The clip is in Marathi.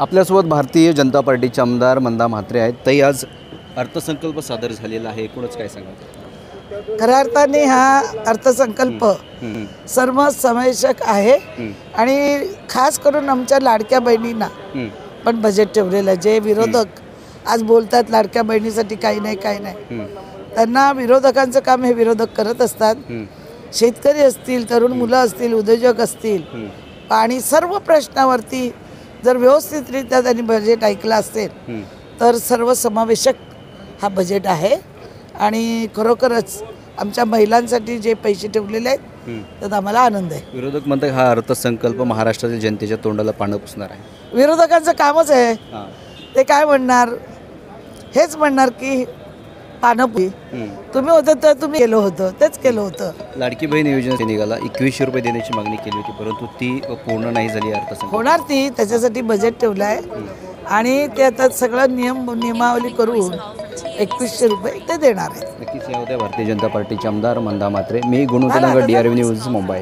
आपल्यासोबत भारतीय जनता पार्टीचे आमदार मंदा म्हात्रे आहेत. ताई, आज अर्थसंकल्प सादर झालेला आहे, एकूणच काय सांगाल? खऱ्या अर्थाने हा अर्थसंकल्प सर्वसमावेशक आहे आणि खास करून आमच्या लाडक्या बहिणींना पण बजेट ठेवलेलं आहे. जे विरोधक आज बोलतात लाडक्या बहिणीसाठी काही नाही, त्यांना विरोधकांचं काम हे विरोधक करत असतात. शेतकरी असतील, तरुण मुलं असतील, उद्योजक असतील आणि सर्व प्रश्नावरती जर व्यवस्थितरित्या त्यांनी बजेट ऐकलं असेल तर सर्वसमावेशक हा बजेट आहे. आणि खरोखरच आमच्या महिलांसाठी जे पैसे ठेवलेले आहेत त्यात आम्हाला आनंद आहे. विरोधक म्हणतात हा अर्थसंकल्प महाराष्ट्रातील जनतेच्या तोंडाला पानं पुसणार आहे. विरोधकांचं कामच आहे. ते काय म्हणणार, हेच म्हणणार की पानं तुम्ही होतं तर तुम्ही केलं होतं, तेच केलं होतं. लाडकी बहीण योजना निघाला 2100 रुपये देण्याची मागणी केली होती, परंतु ती पूर्ण नाही झाली. अर्थसंकल्प होणार ती, त्याच्यासाठी बजेट ठेवलं आहे आणि ते आता सगळं नियमावली करून 2100 रुपये ते देणार आहेत. नक्कीच या होत्या भारतीय जनता पार्टीचे आमदार मंदा म्हात्रे. मी गुणवंत DRV न्यूज, मुंबई.